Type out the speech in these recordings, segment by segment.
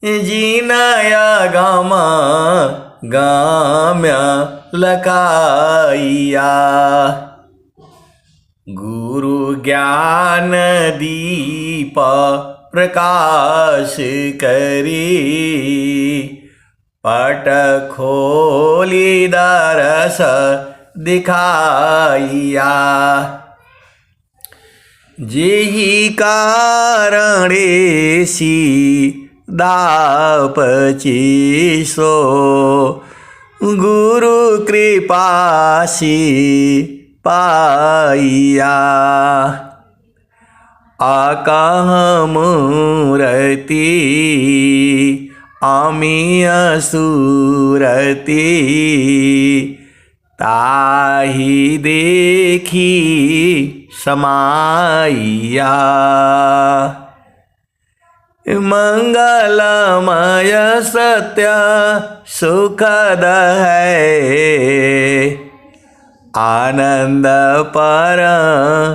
जीनाया gamma गाम्या लकाइया। गुरु ज्ञान दीप प्रकाश करी, पट खोली दरस दिखाइया। जेहि कारणे सी दापची सो, गुरु कृपा सी पाइया। आकाह मूरति आमी असुरति, ताहि देखी समाइया। मंगलमय सत्य सुखद है, आनंद परमानंद।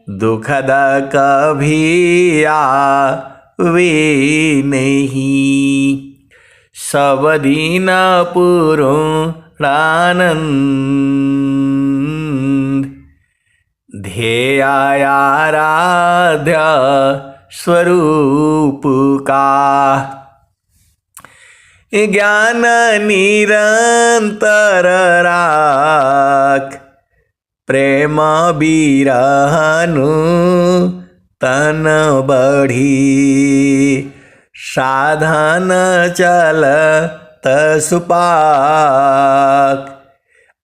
दुखद कभी आवे नहीं, सब दिन पूर्णानंद। ध्येय आराध्य स्वरूप का, ज्ञान निरंतर राख। प्रेम बिरहनु तन बढ़ी, साधन चलत सुपाक।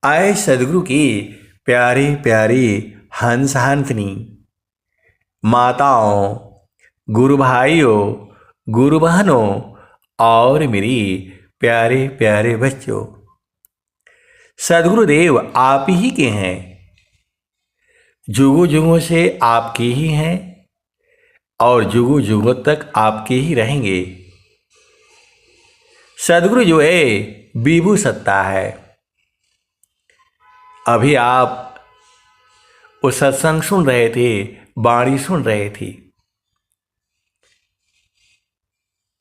आए सदगुरु की प्यारी प्यारी हंस हंसनी माताओं, गुरु भाइयों, गुरु बहनों और मेरी प्यारे प्यारे बच्चों, सदगुरुदेव आप ही के हैं, जुगों जुगों से आपके ही हैं और जुगों जुगों तक आपके ही रहेंगे। सदगुरु जो है विभु सत्ता है। अभी आप वो सत्संग सुन रहे थे, वाणी सुन रहे थे,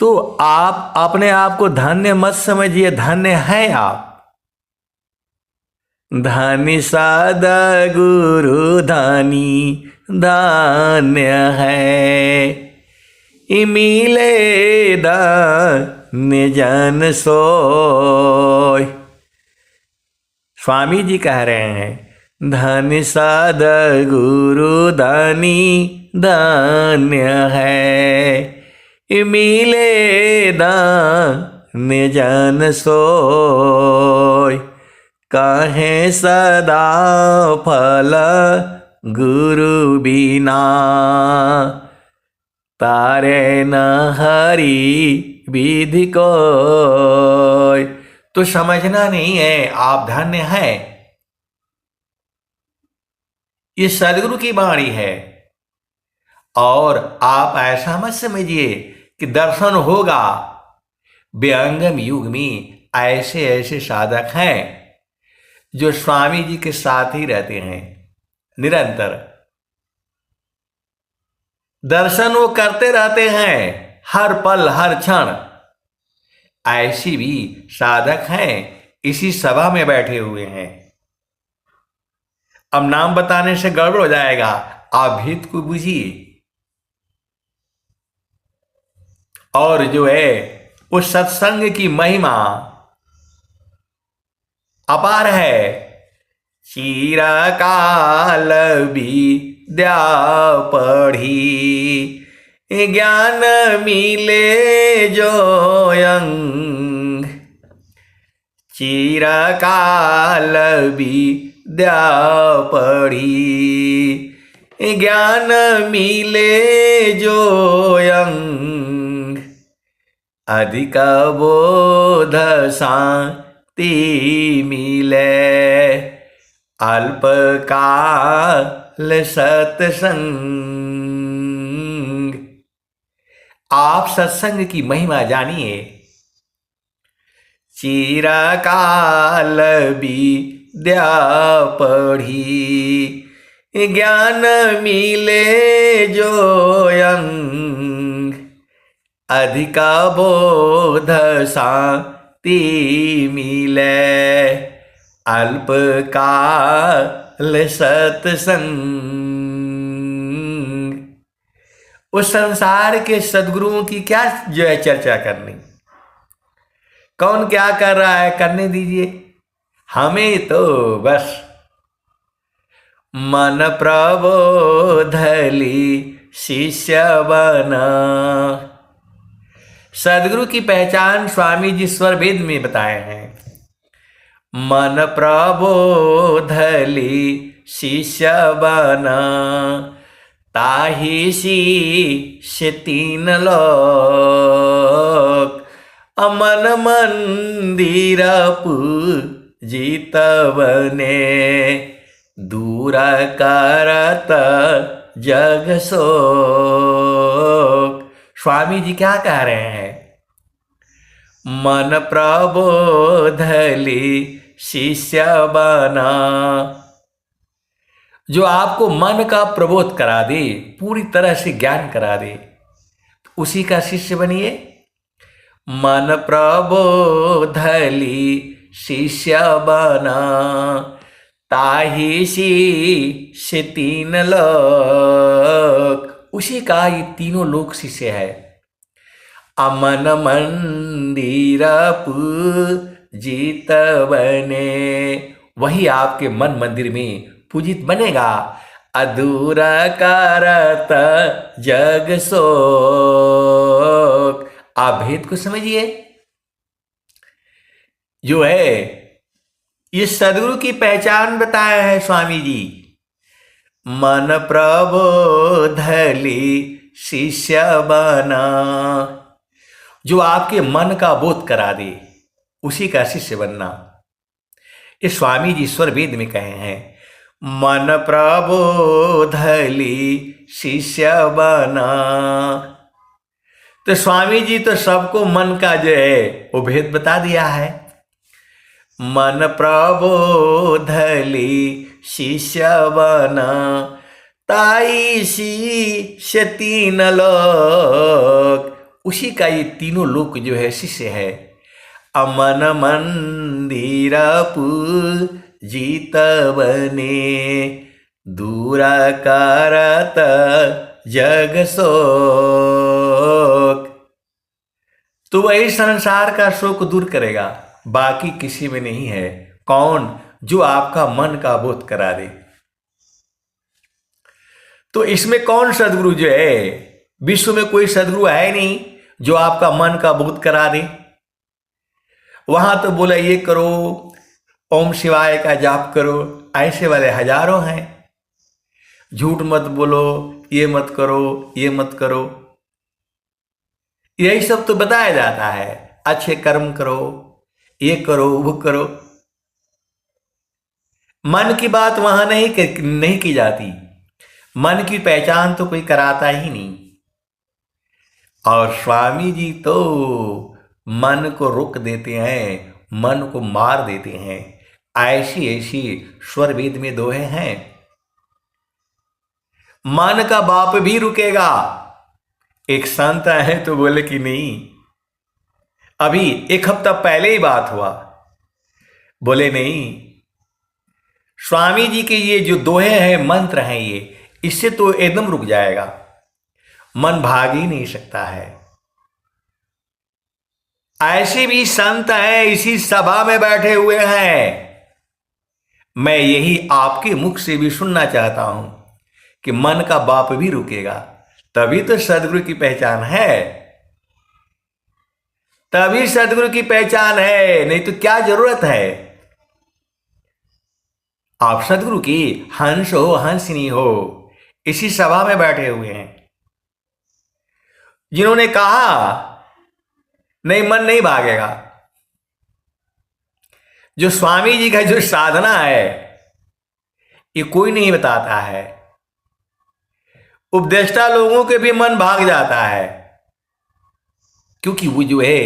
तो आप अपने आप को धन्य मत समझिए, धन्य हैं आप। धन्य सद्गुरु धनी धन्य है, मिले धन्य जन सोय। स्वामी जी कह रहे हैं धन्य सद्गुरु धनी धन्य है, मिले धन्य जन सोय। कहे सदा फल गुरु बिना, तारे न हरि विधि कोय। तो समझना नहीं है, आप धन्य हैं। ये सदगुरु की वाणी है और आप ऐसा मत समझिए कि दर्शन होगा। व्यंगम युग में ऐसे ऐसे साधक हैं जो स्वामी जी के साथ ही रहते हैं, निरंतर दर्शन वो करते रहते हैं हर पल हर क्षण। ऐसी भी साधक हैं, इसी सभा में बैठे हुए हैं। अब नाम बताने से गड़बड़ हो जाएगा, आप भेद को बुझिए। और जो है उस सत्संग की महिमा अपार है। चिरकाल विद्या पढ़ी, ज्ञान मिले जो अंग। चिरकाल विद्या पढ़ी, ज्ञान मिले जो अंग। अधिक बोध शांति मिले, अल्पकाल सत्संग। आप सत्संग की महिमा जानिए। चिरकाल विद्या पढ़ी, ज्ञान मिले जो अंग अधिका बोध शांति मिले अल्प काल सत्संग। उस संसार के सद्गुरुओं की क्या जो है चर्चा करनी, कौन क्या कर रहा है करने दीजिए, हमें तो बस मन प्रबोधली शिष्य बना। सदगुरु की पहचान स्वामी जी स्वर वेद में बताए हैं। मन प्रबोधली शिष्य बना ताहि शिष्य तीन लोक अमन मंदिर पूजित बने दूर करत जग शोक। स्वामी जी क्या कह रहे हैं? मन प्रबोधली शिष्य बना, जो आपको मन का प्रबोध करा दे, पूरी तरह से ज्ञान करा दे, उसी का शिष्य बनिए। मन प्रबोधली शिष्य बना ताहि शिष्य तीन लोक, उसी का ये तीनों लोक शिष्य है। अमन मंदिर पूजित बने, वही आपके मन मंदिर में पूजित बनेगा। अधूरा करत जग शोक, आप भेद को समझिए। जो है ये सदगुरु की पहचान बताया है स्वामी जी। मन प्रबोधली शिष्य बना, जो आपके मन का बोध करा दे, उसी का शिष्य बनना। ये स्वामी जी स्वर वेद में कहे हैं। मन प्रबोधली शिष्य बना, तो स्वामी जी तो सबको मन का जो है वो भेद बता दिया है। मन प्रबोधली शिष्य बना ताई शिष्य तीन लोक, उसी का ये तीनों लोक जो है शिष्य है। अमन मंदिर पूजित बने दूरा करत जग शोक, तो वही संसार का शोक दूर करेगा, बाकी किसी में नहीं है। कौन? जो आपका मन का बोध करा दे। तो इसमें कौन सदगुरु जो है? विश्व में कोई सदगुरु है नहीं जो आपका मन का बोध करा दे। वहां तो बोला ये करो, ओम शिवाय का जाप करो, ऐसे वाले हजारों हैं। झूठ मत बोलो, ये मत करो, ये मत करो, यही सब तो बताया जाता है। अच्छे कर्म करो, ये करो, वो करो। मन की बात वहां नहीं की जाती। मन की पहचान तो कोई कराता ही नहीं। और स्वामी जी तो मन को रोक देते हैं, मन को मार देते हैं। ऐसी ऐसी स्वर वेद में दोहे हैं। मन का बाप भी रुकेगा। एक संत है तो बोले कि नहीं, अभी एक हफ्ता पहले ही बात हुआ, बोले नहीं, स्वामी जी के ये जो दोहे हैं, मंत्र हैं, ये इससे तो एकदम रुक जाएगा, मन भाग ही नहीं सकता है। ऐसे भी संत हैं, इसी सभा में बैठे हुए हैं। मैं यही आपके मुख से भी सुनना चाहता हूं कि मन का बाप भी रुकेगा, तभी तो सदगुरु की पहचान है। तभी सदगुरु की पहचान है, नहीं तो क्या जरूरत है। आप सदगुरु की हंस हो, हंसनी हो, इसी सभा में बैठे हुए हैं। जिन्होंने कहा नहीं, मन नहीं भागेगा। जो स्वामी जी का जो साधना है, ये कोई नहीं बताता है। उपदेष्टा लोगों के भी मन भाग जाता है, क्योंकि वो जो है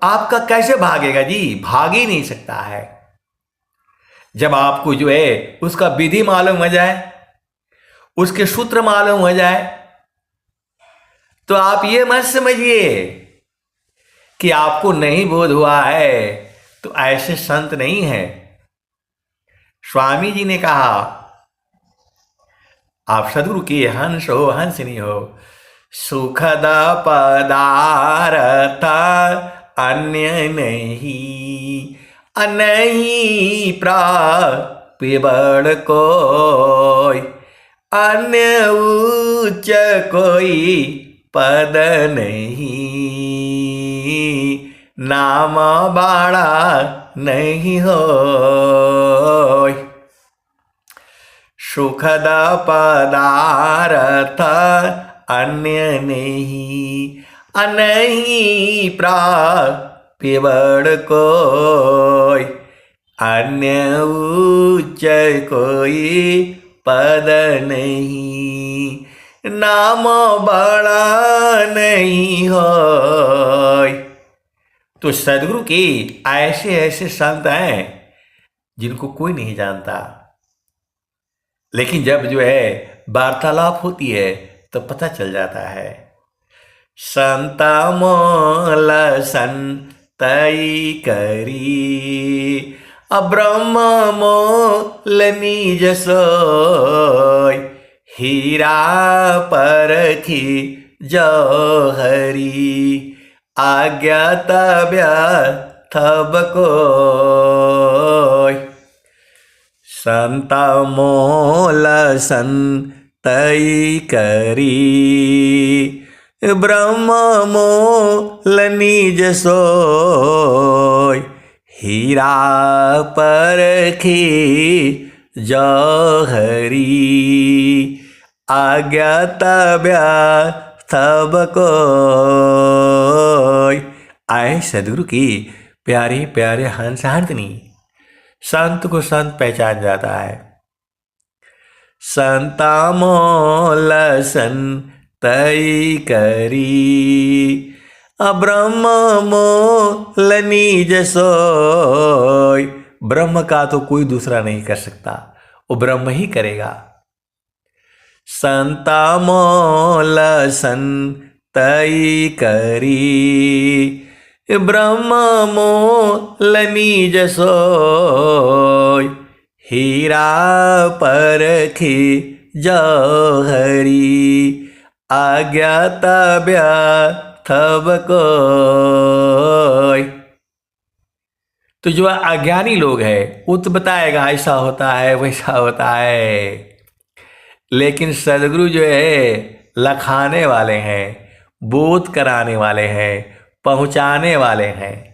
आपका कैसे भागेगा जी, भाग ही नहीं सकता है। जब आपको जो है उसका विधि मालूम हो जाए, उसके सूत्र मालूम हो जाए, तो आप ये मत समझिए कि आपको नहीं बोध हुआ है तो ऐसे संत नहीं है। स्वामी जी ने कहा, आप सदगुरु के हंस हो, हंसनी हो। सुखद पदार्थ अन्य नहीं, नहीं प्राप्य बड़ कोई, अन्य उच्च कोई पद नहीं, नाम बाड़ा नहीं होय। सुखद पदार्थ अन्य नहीं, नहीं प्राप्य बड़ कोई, अन्य उच्च कोई पद नहीं, नाम बड़ा नहीं होय। तो सदगुरु के ऐसे ऐसे संत हैं जिनको कोई नहीं जानता, लेकिन जब जो है वार्तालाप होती है तो पता चल जाता है। संत मोल संतई करी, ब्रह्म मोल निज सोय, हीरा परखी जौहरी, आज्ञात व्यर्थब कोय। संत मोल संतई करी, ब्रह्म मोल निज सोय, हीरा परखी जौहरी, आज्ञात व्यर्थब कोय। आए सदगुरु की प्यारे प्यारे हंस हंसनी। संत को संत पहचान जाता है। संता मोल संतई करी, ब्रह्म मोल निज सोय। ब्रह्म का तो कोई दूसरा नहीं कर सकता, वो ब्रह्म ही करेगा। संता मोल संतई करी, ब्रह्म मोल निज सोय, हीरा परखी जौहरी, आज्ञात व्यर्थब कोय। तो जो अज्ञानी लोग हैं वो तो बताएगा ऐसा होता है वैसा होता है, लेकिन सदगुरु जो है लखाने वाले हैं, बोध कराने वाले हैं, पहुंचाने वाले हैं।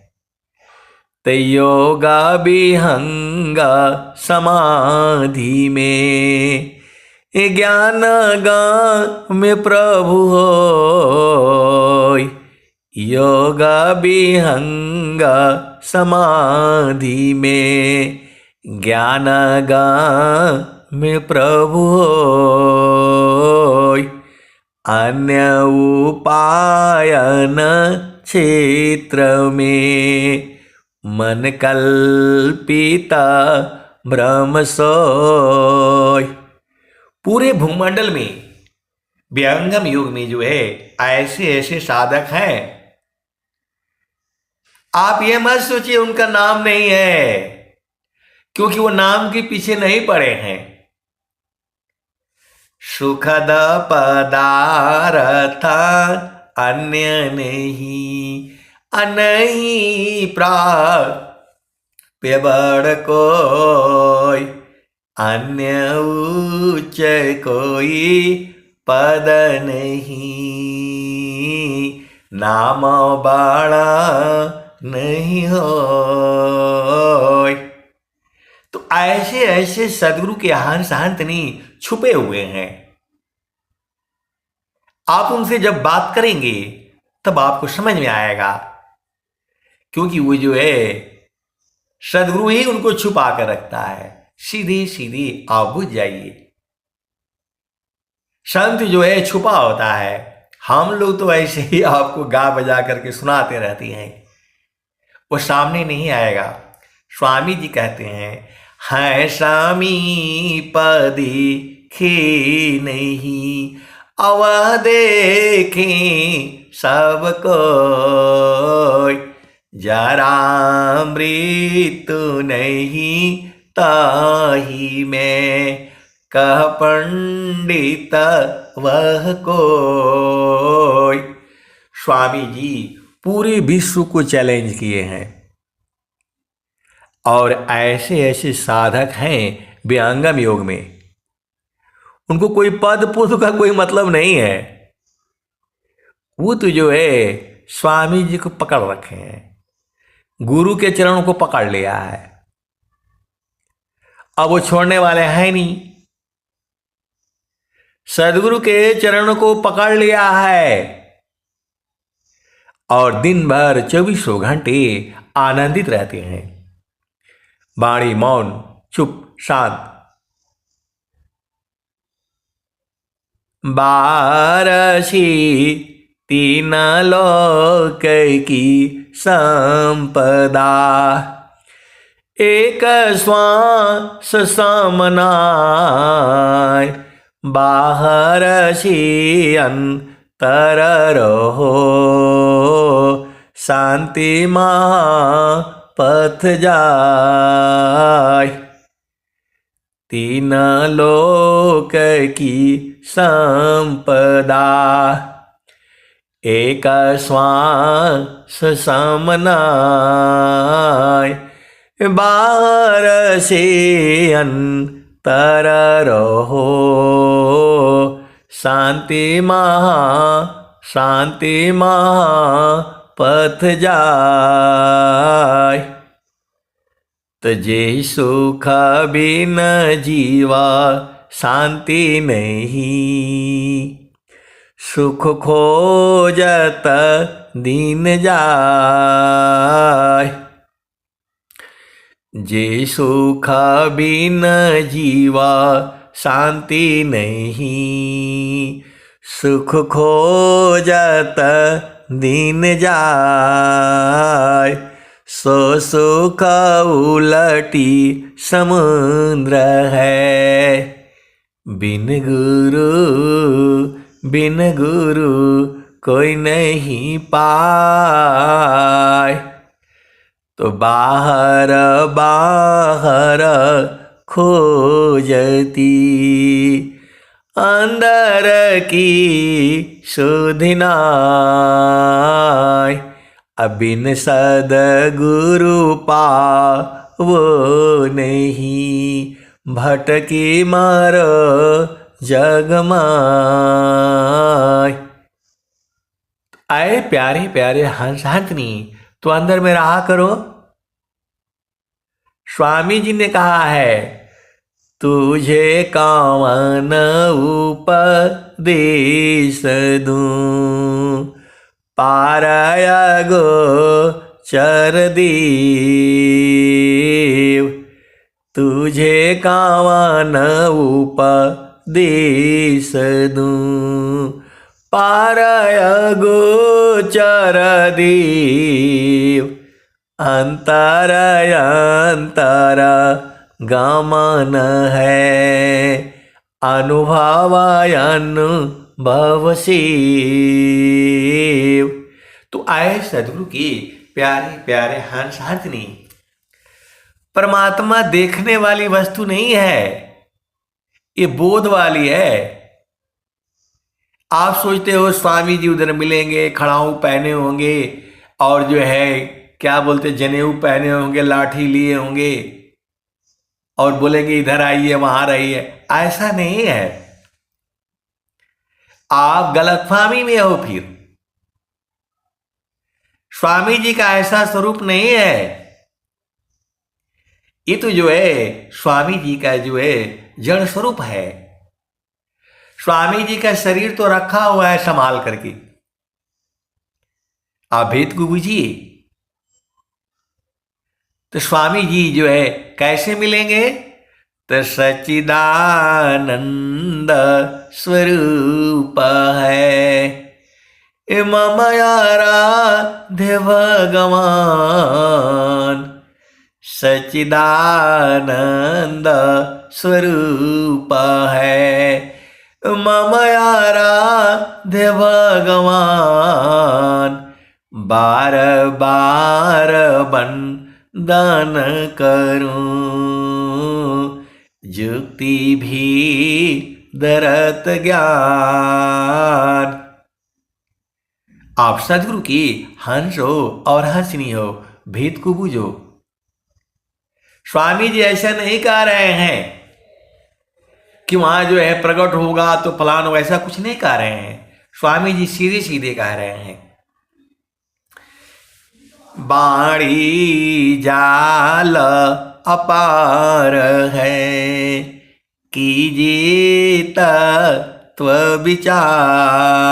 ते योगा विहंगा समाधि में, ज्ञान गान में प्रभु होय। योगा विहंगा समाधि में, ज्ञान गान में प्रभु होय। अन्य उपायन क्षेत्र में, मन कल्पिता ब्रह्म सोय। पूरे भूमंडल में व्यंगम युग में जो है ऐसे ऐसे साधक हैं, आप ये मत सोचिए उनका नाम नहीं है, क्योंकि वो नाम के पीछे नहीं पड़े हैं। सुखद पदार्थ अन्य नहीं, नहीं प्राप्य बड़ कोय, अन्य उच्च कोई पद नहीं, नाम बाड़ा नहीं होय। तो ऐसे ऐसे सदगुरु के हंस हंसनी छुपे हुए हैं। आप उनसे जब बात करेंगे तब आपको समझ में आएगा, क्योंकि वो जो है सदगुरु ही उनको छुपा कर रखता है। सीधी सीधी आप बुझ जाइए। संत जो है छुपा होता है, हम लोग तो ऐसे ही आपको गा बजा करके सुनाते रहते हैं, वो सामने नहीं आएगा। स्वामी जी कहते हैं, है समीप दिखे नहीं, अव देखें सबको, जरा मृत्यु नहीं ताही में, कह पंडित वह कोई। स्वामी जी पूरे विश्व को चैलेंज किए हैं, और ऐसे ऐसे साधक हैं विहंगम योग में, उनको कोई पद पुष्प का कोई मतलब नहीं है। वो तो जो है स्वामी जी को पकड़ रखे हैं, गुरु के चरणों को पकड़ लिया है, अब वो छोड़ने वाले हैं नहीं। सदगुरु के चरणों को पकड़ लिया है और दिन भर 24 घंटे आनंदित रहते हैं। वाणी मौन, चुप, शांत। बारसी तीन लोक की संपदा, एक श्वास समनाय, बाहर से अंतर रहो, शांति महापथ जाय। तीन लोक की संपदा, एक श्वास समनाय, बाहर से अंतर रहो, शांति महापथ जाय। तजे सुख बिन जीवा शांति नहीं, सुख खोजत दीन जाय। जे सुख बिन जीवा शांति नहीं, सुख खोजत दीन जाय। सो सुख उलटी समुद्र है, बिन गुरु कोई नहीं पाए। तो बाहर खोजती, अंदर की सुधि नाय। अबिन सदगुरु पावो नहीं, भटकी मर जगमाय। आए प्यारे प्यारे हंस हंसनी, तो अंदर में रहा करो। स्वामी जी ने कहा है, तुझे कौन उपदेश दूं, पारय गोचर देव। तुझे कौन उपदेश दूं, पारय गोचर देव। अंतर अंतर गमन है, अनुभव शिव। तो आए सदगुरु की प्यारे प्यारे हंस हंसनी। परमात्मा देखने वाली वस्तु नहीं है, ये बोध वाली है। आप सोचते हो स्वामी जी उधर मिलेंगे, खड़ाऊ पहने होंगे और जो है क्या बोलते जनेऊ पहने होंगे, लाठी लिए होंगे और बोलेंगे इधर आइए वहां रहिए। ऐसा नहीं है, आप गलतफहमी में हो। फिर स्वामी जी का ऐसा स्वरूप नहीं है। ये तो जो है स्वामी जी का जो है जड़ स्वरूप है। स्वामी जी का शरीर तो रखा हुआ है संभाल करके, आप भेद को बुझिए। तो स्वामी जी जो है कैसे मिलेंगे, तो सच्चिदानंद स्वरूप है मम आराध्य भगवान। सच्चिदानंद स्वरूप है। मम आराध्य भगवान बार बार वंदन करूं, जुक्ति भी दरत ज्ञान। आप सदगुरु की हंस हो और हंसनी हो, भेद को बूझो। स्वामी जी ऐसा नहीं कह रहे हैं कि वहां जो है प्रकट होगा तो फलान होगा, ऐसा कुछ नहीं कह रहे हैं। स्वामी जी सीधे सीधे कह रहे हैं, बाणी जाल अपार है, कीजिए तत्व विचार।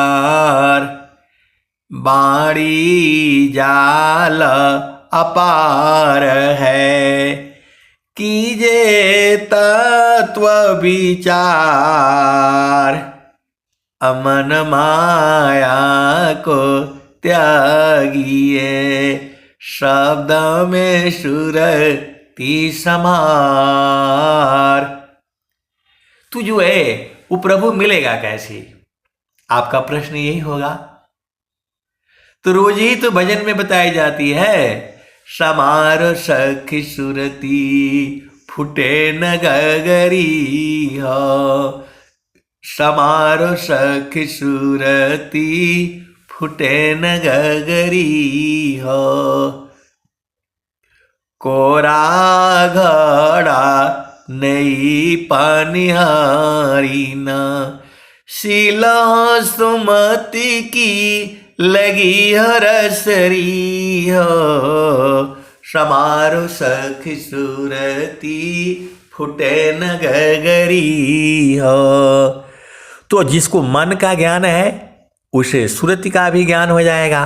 बाणी जाल अपार है, कीजिए तत्व विचार। अमन माया को त्यागिए, शब्द में सुरति समार। तू जो है वो प्रभु मिलेगा कैसे, आपका प्रश्न यही होगा। तो रोज ही तो भजन में बताई जाती है, समार सखी सुरती फुटे न गगरी हो। समारो सखी सुरती फुटे न गगरी हो। कोरा घड़ा नई पनिहारी न, शिला सुमति की लगी हरसरी हो। समारो सखी सुरती फुटे न गगरी हो। तो जिसको मन का ज्ञान है उसे सुरति का भी ज्ञान हो जाएगा,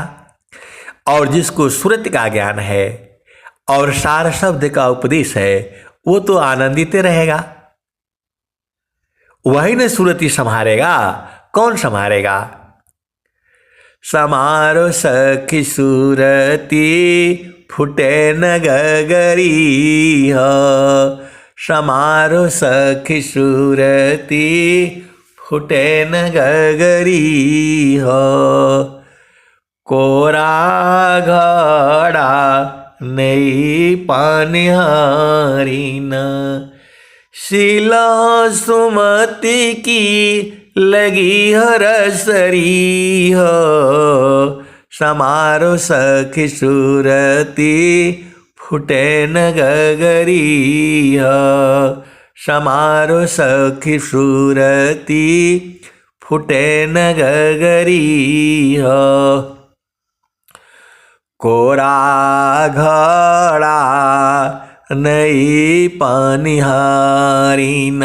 और जिसको सुरति का ज्ञान है और सार शब्द का उपदेश है वो तो आनंदित रहेगा। वही न सुरति संभारेगा, कौन संभारेगा। समारो सखी सुरती फुटे न गगरी हो। समारो सखी सुरती फुटे न गगरी हो। कोरा घड़ा नई पनिहारी न, शिला सुमति की लगी हरसरी हो। समारो सखी सुरती फुटे न गगरी हो। समारो सखी सुरती फुटे न गगरी हो। कोरा घड़ा नई पनिहारी न,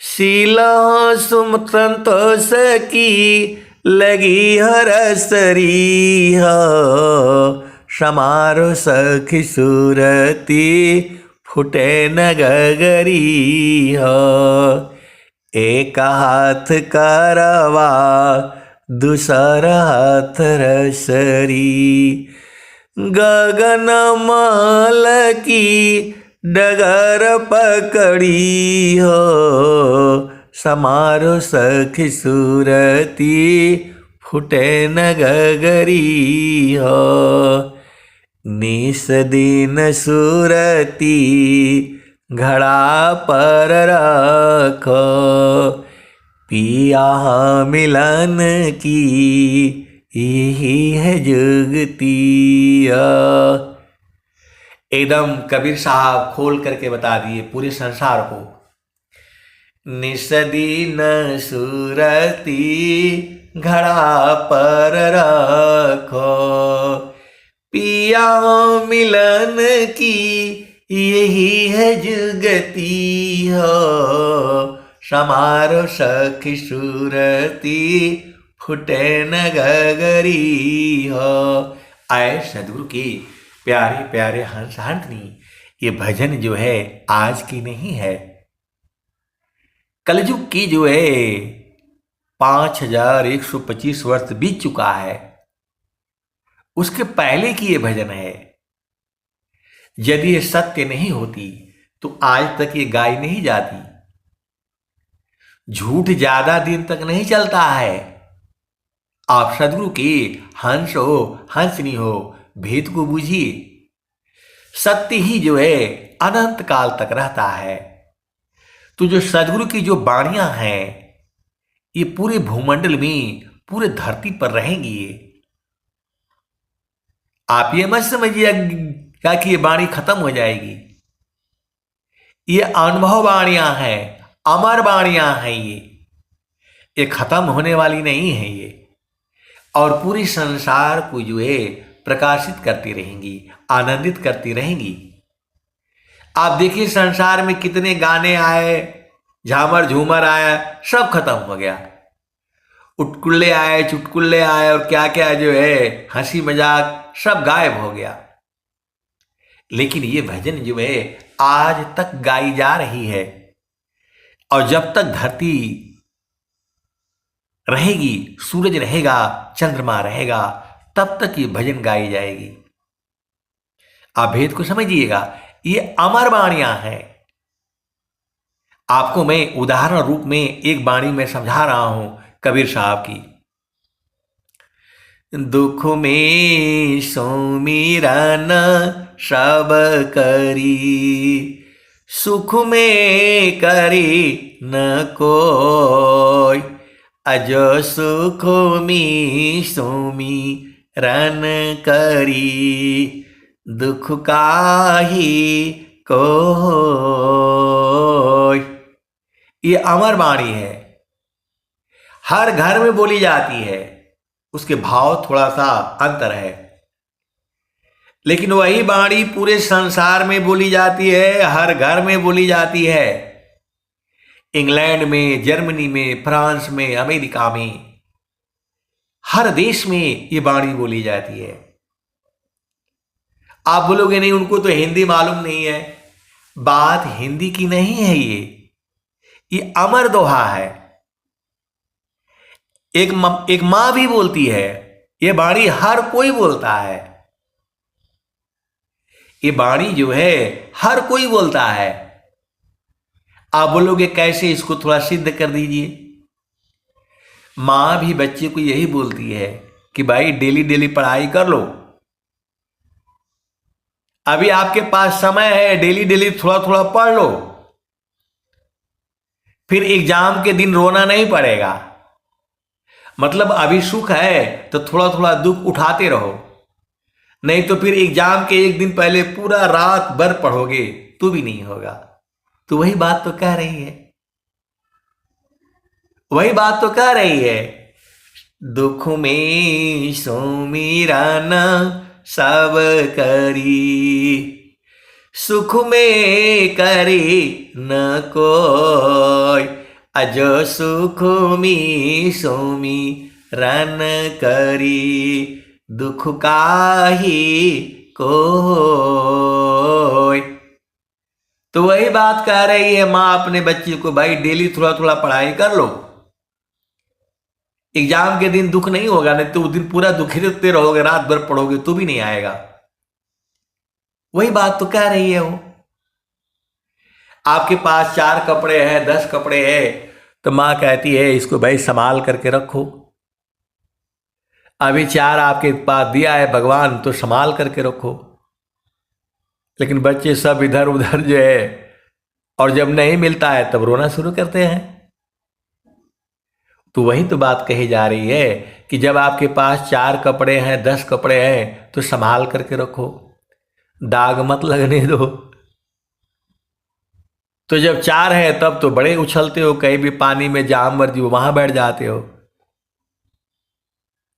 शिला सुमतंतोष की लगी हरसरी हो। समारो सखी सुरती फुटे न गगरी हो। एक हाथ करवा दूसरा हाथ रसरी, गगन माल की डगर पकड़ी हो। समारो सखी सुरती फुटे न गगरी हो। निस दिन सुरती घड़ा पर रखो, पिया मिलन की यही है जुगती। एकदम कबीर साहब खोल करके बता दिए पूरे संसार को। निसदीन सुरती घड़ा पर रखो, पिया मिलन की यही है जुगती हो। समारो सखी सुरती फुटे न गगरी हो। आए सदगुरु की प्यारे प्यारे हंस हंसनी, ये भजन जो है आज की नहीं है, कलयुग की जो है 5125 वर्ष बीत चुका है, उसके पहले की ये भजन है। यदि ये सत्य नहीं होती तो आज तक ये गाई नहीं जाती। झूठ ज्यादा दिन तक नहीं चलता है। आप सदगुरु के हंस हो हंसनी हो, भेद को बूझिए। सत्य ही जो है अनंत काल तक रहता है। तो जो सदगुरु की जो वाणियां हैं ये पूरे भूमंडल में, पूरे धरती पर रहेंगी। आप ये मत समझिएगा कि ये वाणी खत्म हो जाएगी। ये अनुभव वाणियां हैं, अमर वाणियां हैं। ये खत्म होने वाली नहीं है ये, और पूरी संसार को जो है प्रकाशित करती रहेंगी, आनंदित करती रहेंगी। आप देखिए संसार में कितने गाने आए, झामर झूमर आया, सब खत्म हो गया। उटकुल्ले आए, चुटकुल्ले आए, और क्या क्या जो है हंसी मजाक सब गायब हो गया। लेकिन ये भजन जो है आज तक गाई जा रही है, और जब तक धरती रहेगी, सूरज रहेगा, चंद्रमा रहेगा, तब तक ये भजन गाई जाएगी। आप भेद को समझिएगा, ये अमर वाणियां हैं। आपको मैं उदाहरण रूप में एक वाणी में समझा रहा हूं कबीर साहब की। दुख में सुमिरन सब करी, सुख में करी न कोई। अज सुख में सुमिरन करी, दुख काहि कोई। ये अमर वाणी है, हर घर में बोली जाती है। उसके भाव थोड़ा सा अंतर है, लेकिन वही वाणी पूरे संसार में बोली जाती है, हर घर में बोली जाती है। इंग्लैंड में, जर्मनी में, फ्रांस में, अमेरिका में, हर देश में ये वाणी बोली जाती है। आप बोलोगे नहीं उनको तो हिंदी मालूम नहीं है। बात हिंदी की नहीं है, ये अमर दोहा है। एक मां भी बोलती है, ये वाणी हर कोई बोलता है। ये वाणी जो है हर कोई बोलता है। आप बोलोगे कैसे, इसको थोड़ा सिद्ध कर दीजिए। मां भी बच्चे को यही बोलती है कि भाई डेली डेली पढ़ाई कर लो। अभी आपके पास समय है, डेली डेली थोड़ा थोड़ा पढ़ लो, फिर एग्जाम के दिन रोना नहीं पड़ेगा। मतलब अभी सुख है तो थोड़ा थोड़ा दुख उठाते रहो, नहीं तो फिर एग्जाम के एक दिन पहले पूरा रात भर पढ़ोगे तो भी नहीं होगा। तो वही बात तो कह रही है, वही बात तो कह रही है। दुख में सुमिरन सब करी, सुख में करी न कोई। अज सुख में सुमिरन करी, दुख काहि कोई। तो वही बात कह रही है मां अपने बच्चे को, भाई डेली थोड़ा थोड़ा पढ़ाई कर लो, एग्जाम के दिन दुख नहीं होगा, नहीं तो उस दिन पूरा दुखी रहते रहोगे, रात भर पढ़ोगे तो भी नहीं आएगा। वही बात तो कह रही है वो। आपके पास 4 कपड़े हैं, 10 कपड़े हैं, तो मां कहती है इसको भाई संभाल करके रखो। अभी 4 आपके पास दिया है भगवान, तो संभाल करके रखो। लेकिन बच्चे सब इधर उधर जो है, और जब नहीं मिलता है तब रोना शुरू करते हैं। तो वही तो बात कही जा रही है कि जब आपके पास 4 कपड़े हैं, 10 कपड़े हैं, तो संभाल करके रखो, दाग मत लगने दो। तो जब 4 है तब तो बड़े उछलते हो, कहीं भी पानी में जहां मर्जी वहां बैठ जाते हो,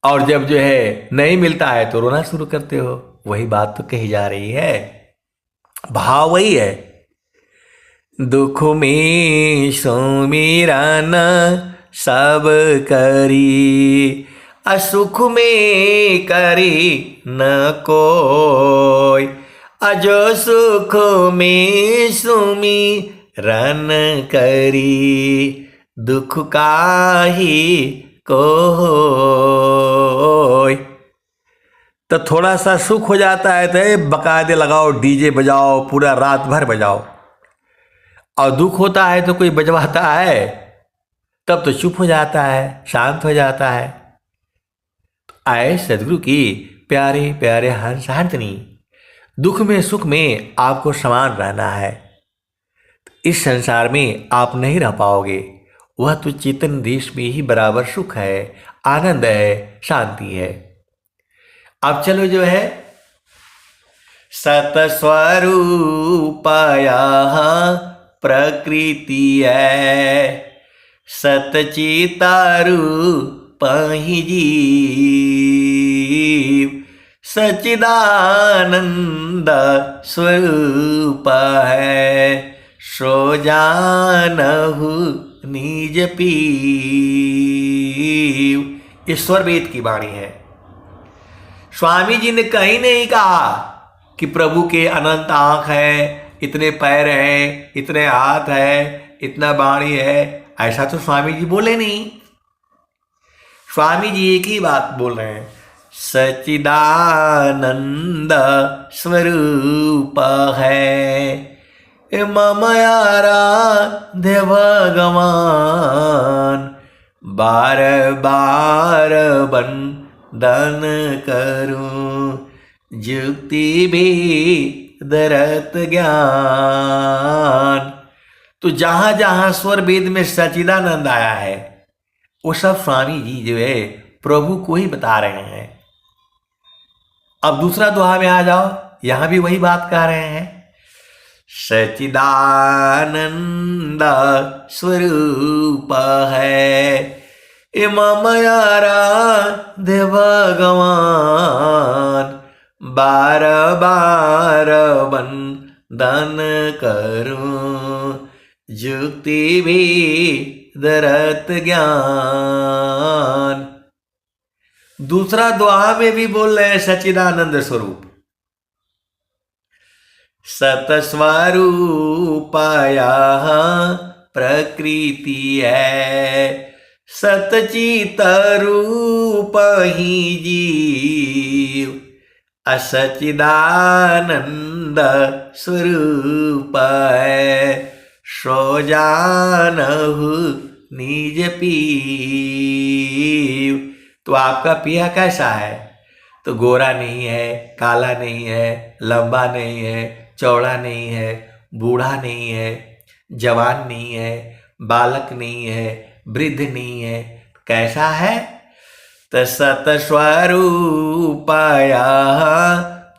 और जब जो है नहीं मिलता है तो रोना शुरू करते हो। वही बात तो कही जा रही है, भाव वही है। दुख में सुमिरन सब करी, असुख में करी न कोई। अज सुख में सुमिरन करी, दुख काहि कोई। तो थोड़ा सा सुख हो जाता है तो बकायदे लगाओ, डीजे बजाओ, पूरा रात भर बजाओ। और दुख होता है तो कोई बजवाता है तब तो चुप हो जाता है, शांत हो जाता है। आए सदगुरु की प्यारे प्यारे हंस हंसनी, दुख में सुख में आपको समान रहना है। इस संसार में आप नहीं रह पाओगे, वह तो चेतन देश में ही बराबर सुख है, आनंद है, शांति है। अब चलो जो है सतस्वरूपाया प्रकृति है, सतचितारूप ही जीव, सचिदानंद स्वरूप है, सो जानहु निज पीव। ईश्वर वेद की वाणी है। स्वामी जी ने कहीं नहीं कहा कि प्रभु के अनंत आंख है, इतने पैर हैं, इतने हाथ है, इतना वाणी है। ऐसा तो स्वामी जी बोले नहीं। स्वामी जी एक ही बात बोल रहे हैं, सच्चिदानंद स्वरूप है, मम आराध्य भगवान, बार बार वंदन करूं, जुक्ति भी दरत ज्ञान। तो जहां जहां स्वर वेद में सच्चिदानंद आया है वो सब स्वामी जी जो है प्रभु को ही बता रहे हैं। अब दूसरा दोहा में आ जाओ, यहां भी वही बात कह रहे हैं, सच्चिदानंद स्वरूप है, मम आराध्य भगवान, बार बार वंदन करूं, जुक्ति भी दरत ज्ञान। दूसरा दोहा में भी बोल रहे हैं सच्चिदानंद स्वरूप, सतस्वरूपाया प्रकृति है, सतचित रूप ही जीव, असच्चिदानंद स्वरूप है, सो जानहु निज पीव। तो आपका पिया कैसा है? तो गोरा नहीं है, काला नहीं है, लंबा नहीं है, चौड़ा नहीं है, बूढ़ा नहीं है, जवान नहीं है, बालक नहीं है, वृद्ध नहीं है, कैसा है? तो सतस्वरूपाया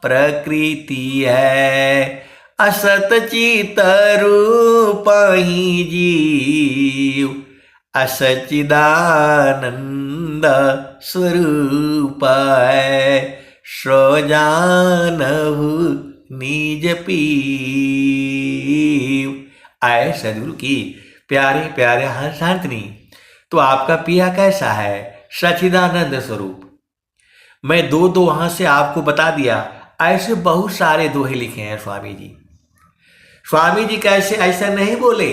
प्रकृति है, असतचित रूप ही जीव, असच्चिदानंद स्वरूप है, सो जानहु निज पीव। आए सदगुरु की प्यारे प्यारे हंसनी, तो आपका पिया कैसा है? सच्चिदानंद स्वरूप। मैं दो दोहा से आपको बता दिया, ऐसे बहुत सारे दोहे लिखे हैं स्वामी जी। स्वामी जी कैसे ऐसा नहीं बोले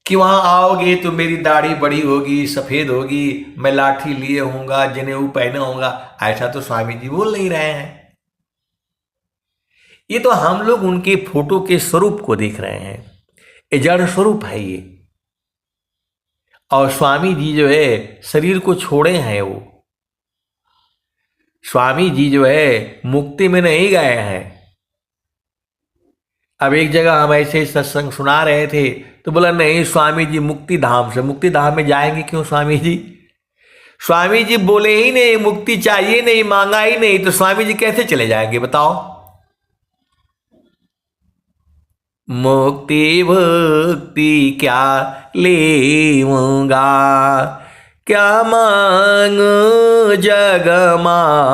कि वहां आओगे तो मेरी दाढ़ी बड़ी होगी, सफेद होगी, मैं लाठी लिए होऊंगा, जनेऊ पहना होऊंगा। ऐसा तो स्वामी जी बोल नहीं रहे हैं। ये तो हम लोग उनके फोटो के स्वरूप को देख रहे हैं। ये जड़ स्वरूप है ये। और स्वामी जी जो है शरीर को छोड़े हैं, वो स्वामी जी जो है मुक्ति में नहीं गए हैं। अब एक जगह हम ऐसे सत्संग सुना रहे थे तो बोला नहीं स्वामी जी मुक्ति धाम से, मुक्ति धाम में जाएंगे क्यों स्वामी जी? स्वामी जी बोले ही नहीं, मुक्ति चाहिए नहीं, मांगा ही नहीं, तो स्वामी जी कैसे चले जाएंगे बताओ? मुक्ति भक्ति क्या लेऊंगा, क्या मांगू जगमान,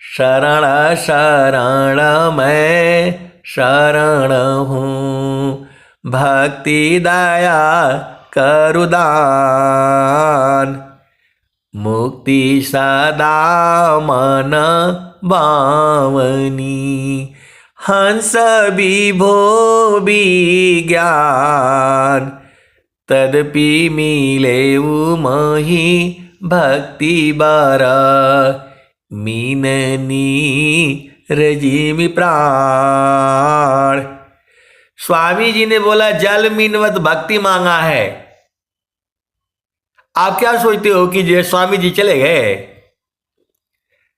शरण शरण मैं शरण हूँ, भक्ति दया करुदान, मुक्ति सदा मन बावनी, हंस विभो विज्ञान, तदपि मिले मही भक्ति बारा मीननी रजीमी प्राण। स्वामी जी ने बोला जल मीनवत भक्ति मांगा है। आप क्या सोचते हो कि जो स्वामी जी चले गए?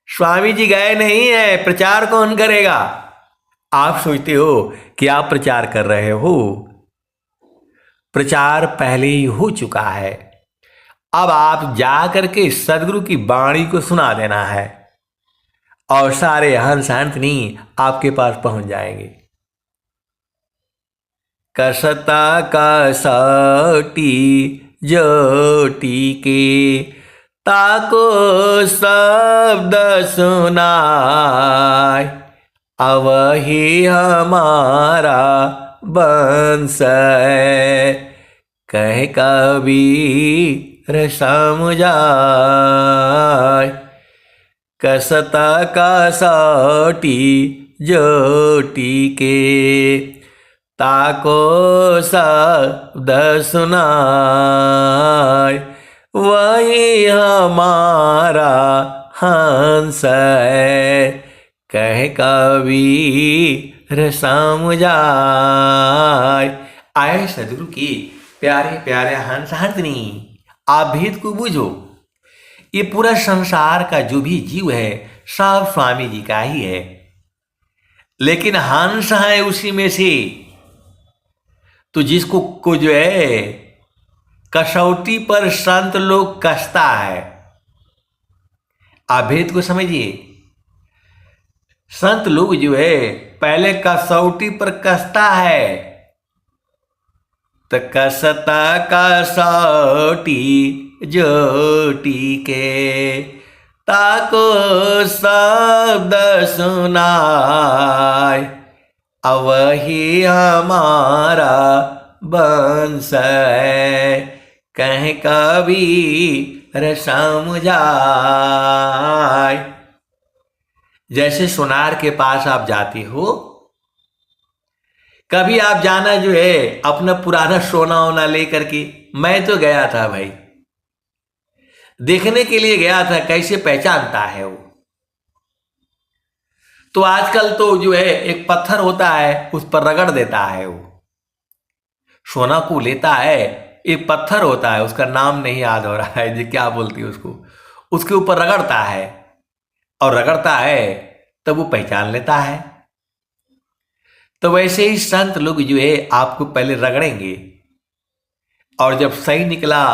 स्वामी जी गए नहीं है, प्रचार कौन करेगा? आप सोचते हो कि आप प्रचार कर रहे हो। प्रचार पहले ही हो चुका है। अब आप जा करके सदगुरु की वाणी को सुना देना है और सारे हंस हंसनी आपके पास पहुंच जाएंगे। कसता कसौटी जोटी के ताको शब्द सुनाय, अवही हमारा वंश है, कह कबीर समझाय। कसता कसौटी जोटी के ताको शब्द सुनाय, वही हमारा हंस है, कह कबीर समझाय। आए सदगुरु की प्यारे प्यारे हंस हंसनी, आप भेद को बूझो। ये पूरा संसार का जो भी जीव है सब स्वामी जी का ही है, लेकिन हंस है उसी में से। तो जिसको को जो है कसौटी पर संत लोग कसता है, आप भेद को समझिए। संत लोग जो है पहले कसौटी पर कसता है, तो कसता कसौटी जोटी के ताको शब्द सुनाय, अवही हमारा वंश है, कह कबीर समझाय। जैसे सोनार के पास आप जाते हो, कभी आप जाना जो है अपना पुराना सोना वोना लेकर के। मैं तो गया था भाई, देखने के लिए गया था कैसे पहचानता है वो। तो आजकल तो जो है एक पत्थर होता है उस पर रगड़ देता है वो। सोना को लेता है, एक पत्थर होता है उसका नाम नहीं याद हो रहा है जी क्या बोलती है उसको, उसके ऊपर रगड़ता है और रगड़ता है तब वो पहचान लेता है। तो वैसे ही संत लोग जो है आपको पहले रगड़ेंगे और जब सही निकला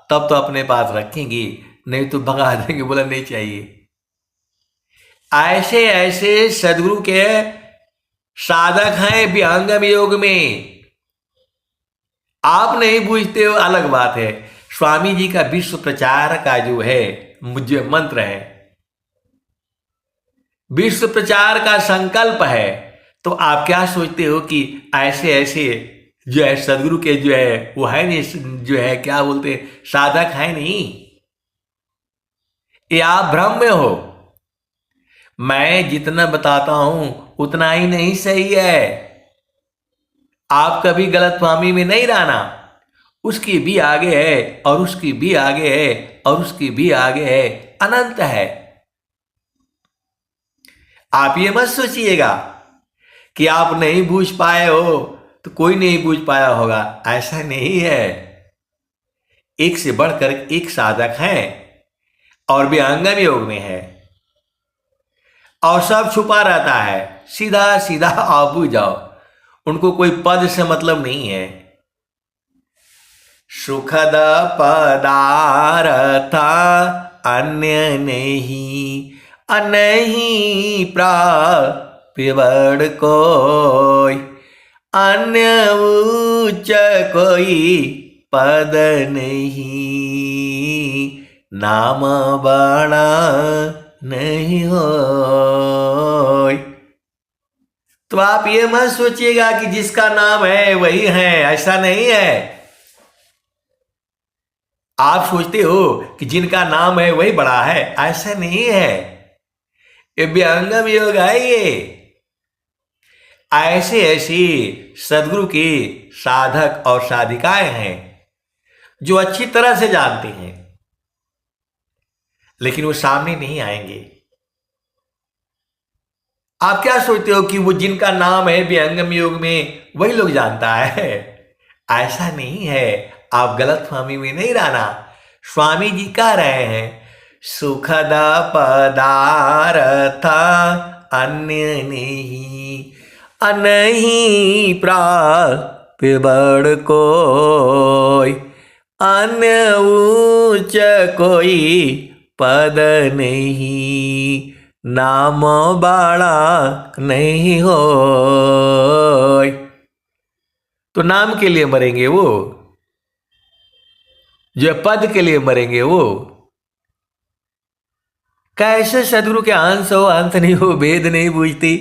तब तो अपने पास रखेंगे, नहीं तो भगा देंगे, बोला नहीं चाहिए। ऐसे ऐसे सदगुरु के साधक हैं विहंगम योग में। आप नहीं बूझते हो अलग बात है। स्वामी जी का विश्व प्रचार का जो है मुझे मंत्र है, विश्व प्रचार का संकल्प है। तो आप क्या सोचते हो कि ऐसे ऐसे जो है सदगुरु के जो है वो है नहीं, जो है क्या बोलते साधक है नहीं, ये आप भ्रम में हो। मैं जितना बताता हूं उतना ही नहीं सही है। आप कभी गलतफहमी में नहीं रहना। उसकी भी आगे है और उसकी भी आगे है और उसकी भी आगे है, अनंत है। आप ये मत सोचिएगा कि आप नहीं बूझ पाए हो तो कोई नहीं बूझ पाया होगा, ऐसा नहीं है। एक से बढ़कर एक साधक हैं और विहंगम योग में है और सब छुपा रहता है। सीधा सीधा आप बुझ जाओ, उनको कोई पद से मतलब नहीं है। सुखद पदार्थ अन्य नहीं, अनहीं प्राप्य कोई, अन्य उच्च कोई पद नहीं, नाम बड़ा नहीं हो। तो आप ये मत सोचिएगा कि जिसका नाम है वही है, ऐसा नहीं है। आप सोचते हो कि जिनका नाम है वही बड़ा है, ऐसा नहीं है। ये विहंगम योग है। ये ऐसे ऐसे सदगुरु के साधक और साधिकाएं हैं जो अच्छी तरह से जानते हैं लेकिन वो सामने नहीं आएंगे। आप क्या सोचते हो कि वो जिनका नाम है विहंगम योग में वही लोग जानता है? ऐसा नहीं है। आप गलतफहमी में नहीं रहना। स्वामी जी कह रहे हैं सुखद पदार्थ अन्य नहीं, अनही प्राप्य बड़ कोई, अन्य ऊंच कोई पद नहीं, नाम बड़ा नहीं हो। तो नाम के लिए मरेंगे वो, जो पद के लिए मरेंगे वो। कैसे सदगुरु के अंश हो अंत नहीं हो, भेद नहीं बूझती।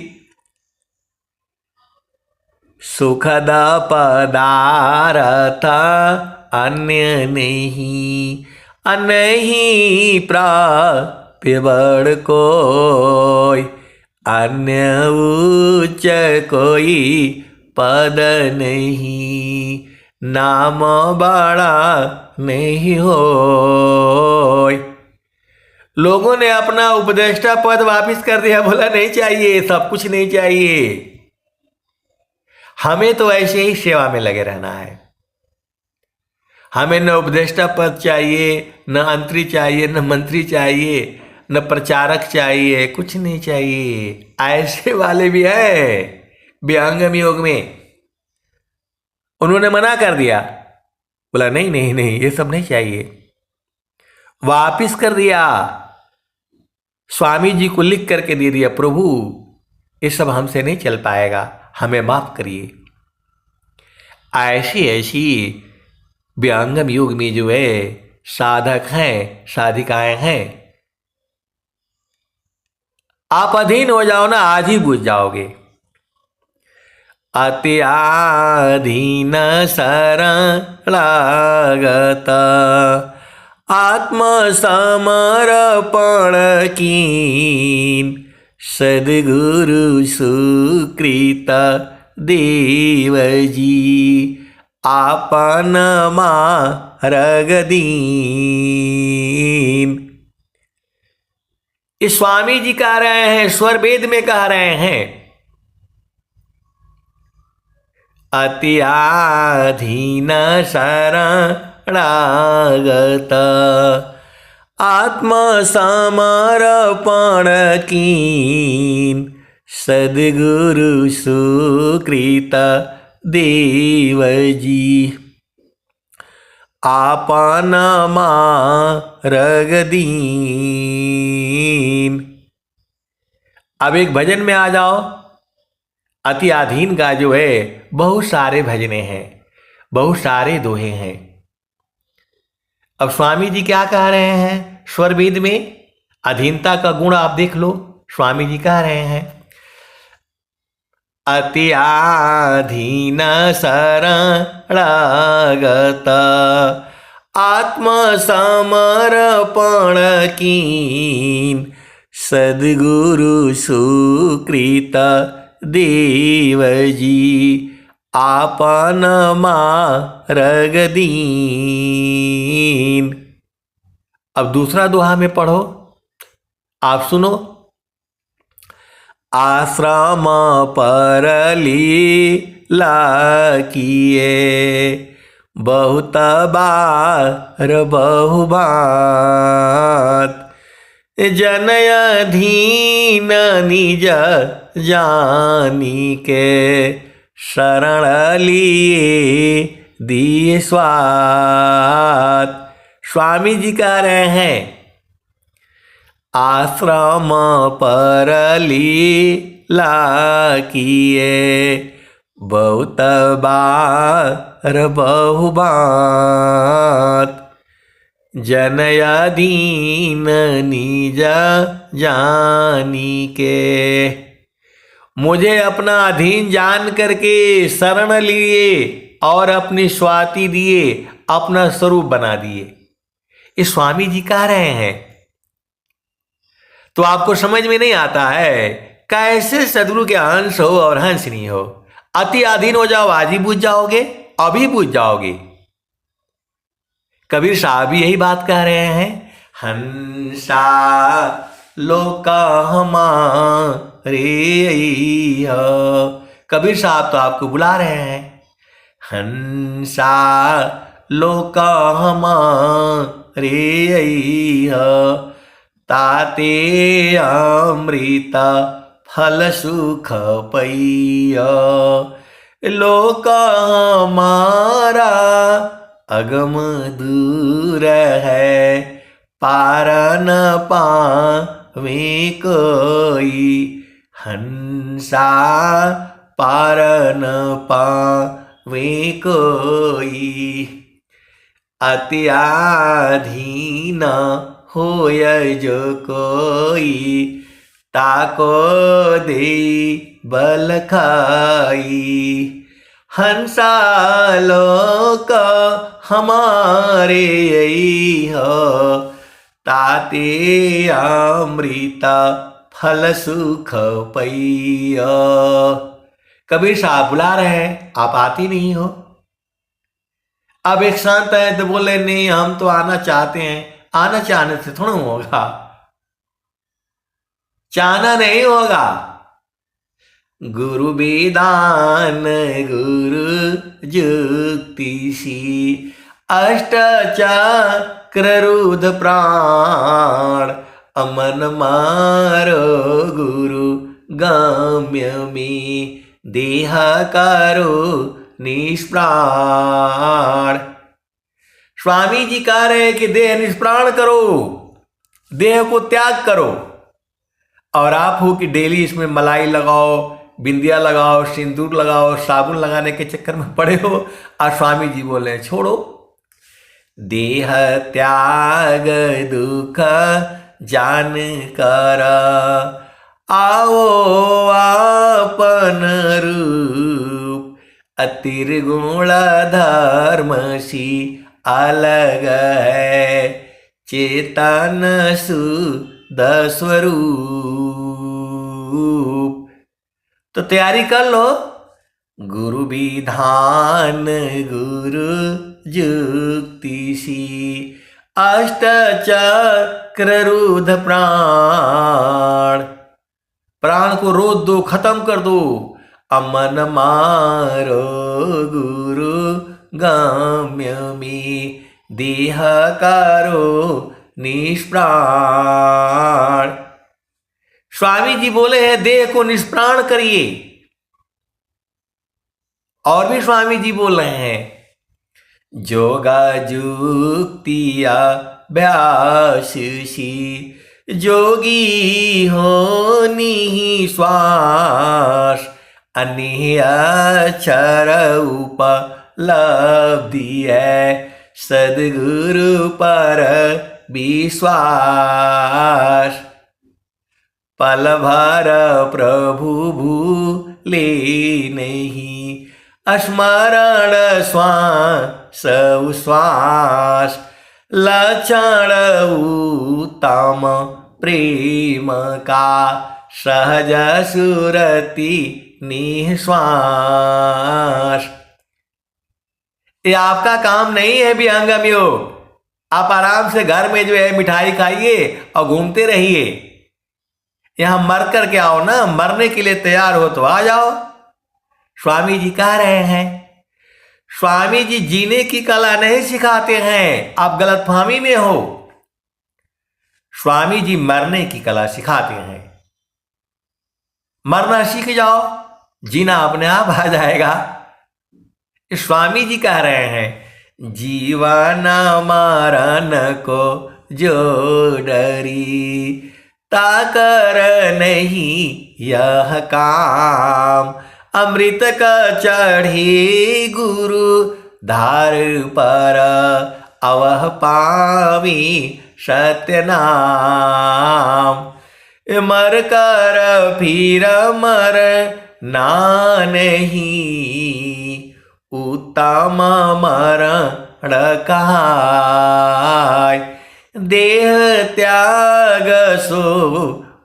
सुखद पदार्थ अन्य नहीं, अनही प्राप्य बड़ कोई, अन्य उच्च कोई पद नहीं, नाम बड़ा नहीं हो। लोगों ने अपना उपदेष्टा पद वापिस कर दिया, बोला नहीं चाहिए, सब कुछ नहीं चाहिए। हमें तो ऐसे ही सेवा में लगे रहना है। हमें न उपदेष्टा पद चाहिए, न अंतरी चाहिए, न मंत्री चाहिए, न प्रचारक चाहिए, कुछ नहीं चाहिए। ऐसे वाले भी हैं विहंगम योग में। उन्होंने मना कर दिया, बोला नहीं नहीं नहीं, ये सब नहीं चाहिए, वापिस कर दिया। स्वामी जी को लिख करके दे दिया, प्रभु ये सब हमसे नहीं चल पाएगा, हमें माफ करिए। ऐसी ऐसी विहंगम योग में जो है साधक हैं, साधिकाएं हैं। आप अधीन हो जाओ ना, आज ही बुझ जाओगे। अति आधीन शरणागत, आत्मसमर्पण कीन, सद्गुरु सुकृत देव जी, आपन मार्ग दीन। इस स्वामी जी कह रहे हैं, स्वर वेद में कह रहे हैं, अति आधीन शरणागत, आत्मसमर्पण कीन, सद्गुरु सुकृत देव जी, आपन मार्ग दीन। अब एक भजन में आ जाओ। अति आधीन का जो है बहुत सारे भजने हैं, बहुत सारे दोहे हैं। अब स्वामी जी क्या कह रहे हैं स्वर वेद में? अधीनता का गुण आप देख लो। स्वामी जी कह रहे हैं अति आधीन शरणागत, आत्मसमर्पण कीन, सद्गुरु सुकृत देव जी, आपन मार्ग दीन। अब दूसरा दोहा में पढ़ो, आप सुनो। आश्रम पर लीला किए, बहुत बार बहुभात, जनय अधीन निज जानी के, शरण लिए दिए स्वात। स्वामी जी कह रहे हैं आश्रम पर लीला किए, बहुत बार बहुबात, जनय दीन निज जानी के। मुझे अपना अधीन जान करके शरण लिए और अपनी स्वाति दिए, अपना स्वरूप बना दिए। ये स्वामी जी कह रहे हैं। तो आपको समझ में नहीं आता है कैसे सदगुरु के अंश हो और हंस नहीं हो। अति अधीन हो जाओ, आज ही बुझ जाओगे, अभी बुझ जाओगे। कबीर साहब भी यही बात कह रहे हैं। हंसा लोका हमारे अइह। कबीर साहब तो आपको बुला रहे हैं। हंसा लोका हमारे अइह, ताते अमृत फल सुख पइह। लोक हमारा अगम दूर है, पार न पावे कोई। हंसा पार न पावे कोई, अति अधीन होय जो कोई। ताको दे बल खाई, हंसा लोक हमारे अइह, ताते अमृत फल सुख पइह। कबीर साहब बुला रहे हैं, आप आती नहीं हो। अब एक संत है तो बोले नहीं हम तो आना चाहते हैं। आना चाहने से थोड़ा होगा, चाहना नहीं होगा। गुरु विदान गुरु जुक्तिसी, अष्ट चक्र रुद्र प्राण। अमन मारो गुरु गम्य में, देह करो निष्प्राण। स्वामी जी कह रहे हैं कि देह निष्प्राण करो, देह को त्याग करो। और आप हो कि डेली इसमें मलाई लगाओ, बिंदिया लगाओ, सिंदूर लगाओ, साबुन लगाने के चक्कर में पड़े हो। और स्वामी जी बोले हैं छोड़ो, देह त्याग दुख जान कर, आओ आपन रूप। अतिर्गुण धर्मसी अलग है, चेतन शुद्ध स्वरूप। तो तैयारी कर लो। गुरु विधान गुरु जुक्तिसी, अष्ट चक्र रुद्र प्राण। प्राण को रोक दो, खत्म कर दो। अमन मारो गुरु गम्य में, देह करो निष्प्राण। स्वामी जी बोले हैं देह को निष्प्राण करिए। और भी स्वामी जी बोल रहे हैं जोगा जुक्तिया अभ्यासी, जोगी होनी श्वास। अनेह अक्षर उपलब्धि है, सद्गुरु पर विश्वास। पल भर प्रभु भूले नहीं, स्मरण श्वास उश्वास। लक्षण उत्तम प्रेम का, सहज सुरति निश्वास। ये आपका काम नहीं है विहंगम योग। आप आराम से घर में जो है मिठाई खाइए और घूमते रहिए। यहां मर कर के आओ ना, मरने के लिए तैयार हो तो आ जाओ। स्वामी जी कह रहे हैं, स्वामी जी जीने की कला नहीं सिखाते हैं, आप गलतफहमी में हो। स्वामी जी मरने की कला सिखाते हैं। मरना सीख जाओ, जीना अपने आप आ जाएगा। स्वामी जी कह रहे हैं जीवन मरण को जो डरी, ताकर नहीं यह काम। अमृत का चढ़े गुरु धार पर, अवह पावी सत्य नाम। मर कर फिर मर ना नहीं, उत्तम मरण कहाय। देह त्याग सो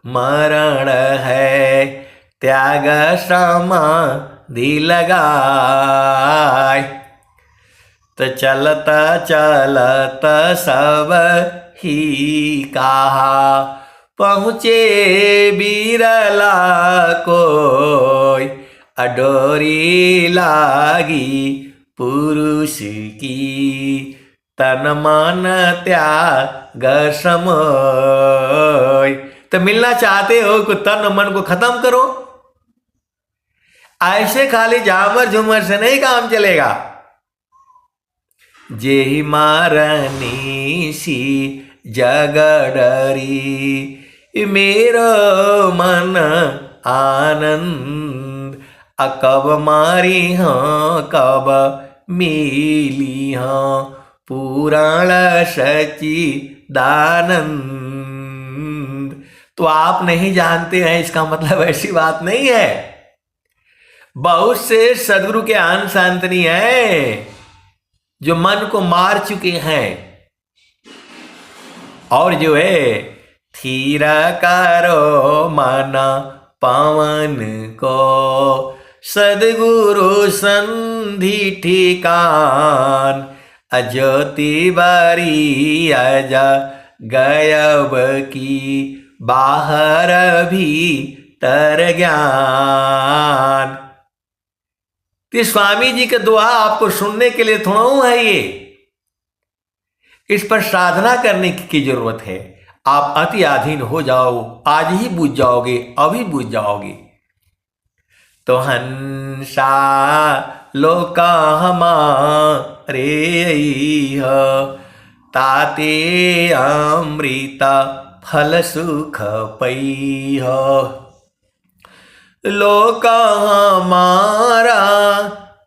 मरण है, त्याग समाधि लगाय। तो चलता चलता सब ही कहा, पहुँचे बिरला कोई, अडोरी लागी पुरुष की, तन मन त्याग समोय। तो मिलना चाहते हो कि तन मन को खत्म करो। ऐसे खाली झामर झूमर से नहीं काम चलेगा। जेहि मारनी सी जग डरी, मेरो मन आनंद, कब मारी हाँ कब मिली हाँ, पुराण सची दानंद। तो आप नहीं जानते हैं इसका मतलब ऐसी बात नहीं है। बहुत से सदगुरु के आन शांतनी हैं जो मन को मार चुके हैं, और जो है थीरा करो मन पवन को, सदगुरु संधि ठिकान, अज्योति बारी अजा गयब की, बाहर भीतर ज्ञान। तो स्वामी जी का दुआ आपको सुनने के लिए थोड़ा है ये, इस पर साधना करने की जरूरत है। आप अति अधीन हो जाओ, आज ही बुझ जाओगे, अभी बुझ जाओगे। तो हंसा लोका हमारे ताते अमृता फल सुख पई, लोका हमारा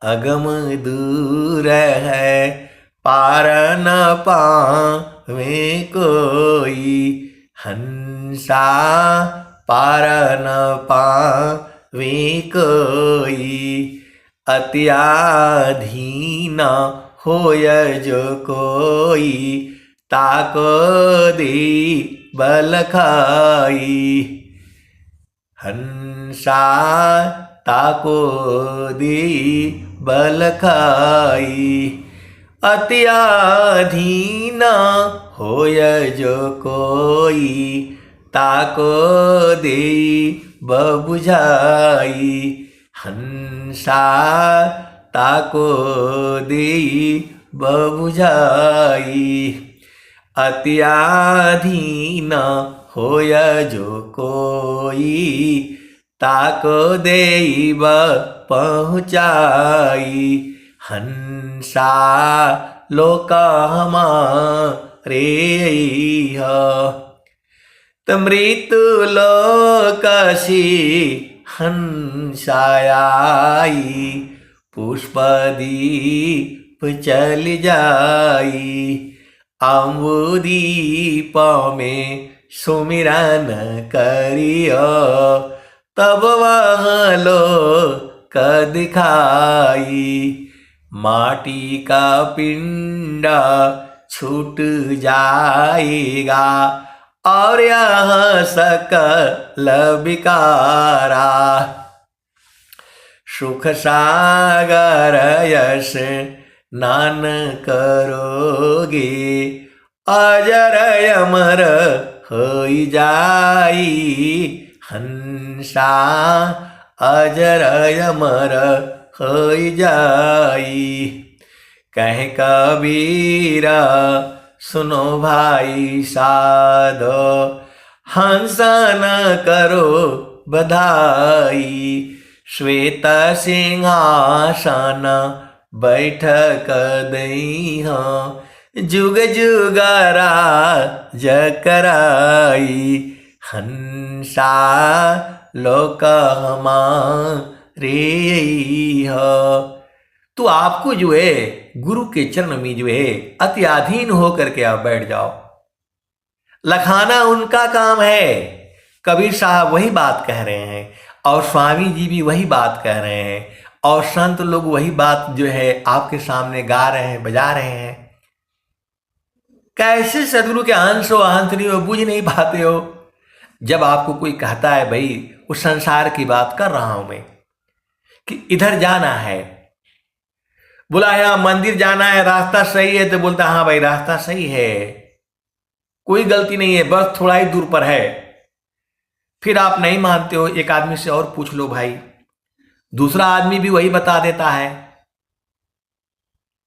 अगम दूर है, पार न पावे कोई, हंसा पार न पावे कोई, अत्याधीन होय जो कोई, ताको दे बल खाई, हंसा ताको दे बल खाई, अत्याधीन होय जो कोई, ताको दे बबुझाई, हंसा ताको दे बबुझाई, अत्याधीन होय जो कोई, ताको देव पहुँचाई, हंसा लोका हमारे मृत्यु लोकसी हंसाई, पुष्पदीप चल जाई, अम्बुदीप में सुमिरन करियो, तब वह लोक दिखाई, माटी का पिंड छूट जाएगा, और यह सकल विकारा, सुख सागर यश नान करोगे, अजर अमर होई जाई, हंसा अजर अमर होई जाई। कहे कबीरा सुनो भाई साधो, हंसा न करो बधाई, श्वेत सिंहासन बैठक दई, जुग जुगरा जकराई, हंसा लोक हमारे। तो आपको जो है गुरु के चरण में जो है अति अधीन होकर के आप बैठ जाओ। लखाना उनका काम है। कबीर साहब वही बात कह रहे हैं और स्वामी जी भी वही बात कह रहे हैं और संत लोग वही बात जो है आपके सामने गा रहे हैं, बजा रहे हैं। कैसे सदगुरु के अंश हो आंतरी हो बुझ नहीं पाते हो। जब आपको कोई कहता है भाई उस संसार की बात कर रहा हूं मैं कि इधर जाना है, बोला यहाँ मंदिर जाना है, रास्ता सही है, तो बोलता हाँ भाई रास्ता सही है, कोई गलती नहीं है, बस थोड़ा ही दूर पर है। फिर आप नहीं मानते हो, एक आदमी से और पूछ लो भाई, दूसरा आदमी भी वही बता देता है।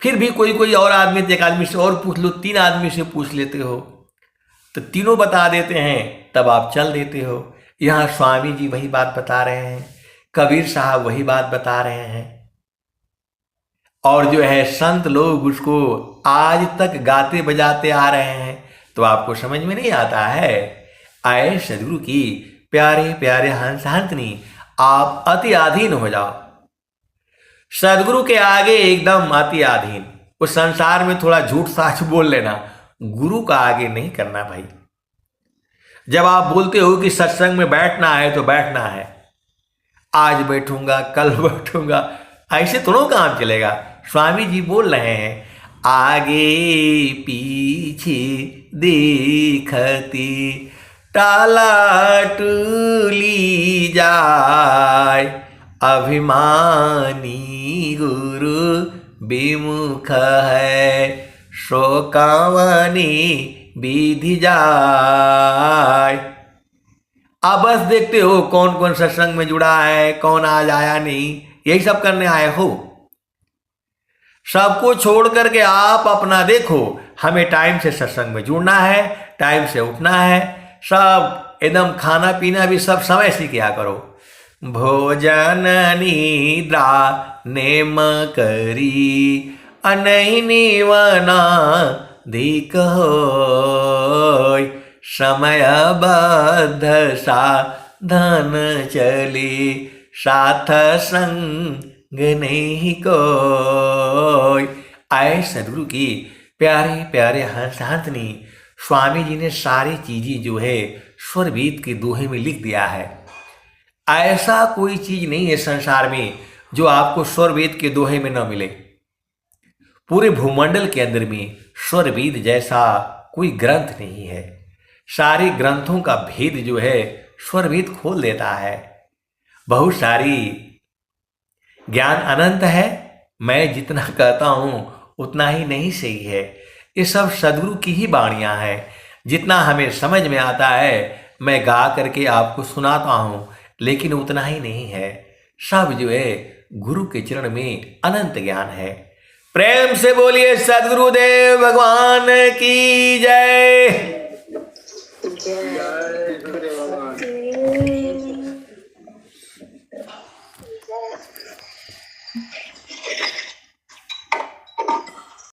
फिर भी कोई कोई और आदमी, एक आदमी से और पूछ लो, 3 आदमी से पूछ लेते हो तो तीनों बता देते हैं, तब आप चल देते हो। यहां स्वामी जी वही बात बता रहे हैं, कबीर साहब वही बात बता रहे हैं, और जो है संत लोग उसको आज तक गाते बजाते आ रहे हैं। तो आपको समझ में नहीं आता है? आए सदगुरु की प्यारे प्यारे हंस हंसनी, आप अति अधीन हो जाओ सदगुरु के आगे, एकदम अति अधीन। उस संसार में थोड़ा झूठ साच बोल लेना, गुरु का आगे नहीं करना भाई। जब आप बोलते हो कि सत्संग में बैठना है तो बैठना है, आज बैठूंगा कल बैठूंगा, ऐसे थोड़ा काम चलेगा। स्वामी जी बोल रहे हैं, आगे पीछे देखती टाला टूली जाए, अभिमानी गुरु विमुख है, शोकावनी विधि जाय। आप बस देखते हो कौन कौन सत्संग में जुड़ा है, कौन आज आया नहीं, यही सब करने आए हो। सबको छोड़ करके आप अपना देखो। हमें टाइम से सत्संग में जुड़ना है, टाइम से उठना है, सब एकदम खाना पीना भी सब समय से किया करो। भोजन निद्रा नेम करी, अनहि निवना धिक होय, समय बद्ध साधन चली, साथ संग नहीं कोय। आए सदगुरु की प्यारे प्यारे हंस हंसनी, स्वामी जी ने सारी चीजें जो है स्वरवेद के दोहे में लिख दिया है। ऐसा कोई चीज नहीं है संसार में जो आपको स्वरवेद के दोहे में न मिले। पूरे भूमंडल के अंदर में स्वरवेद जैसा कोई ग्रंथ नहीं है। सारे ग्रंथों का भेद जो है स्वरवेद खोल देता है। बहुत सारी ज्ञान अनंत है, मैं जितना कहता हूं उतना ही नहीं सही है। ये सब सदगुरु की ही वाणियां हैं। जितना हमें समझ में आता है मैं गा करके आपको सुनाता हूं, लेकिन उतना ही नहीं है। सब जो है गुरु के चरण में अनंत ज्ञान है। प्रेम से बोलिए सदगुरुदेव भगवान की जय। जय गुरु।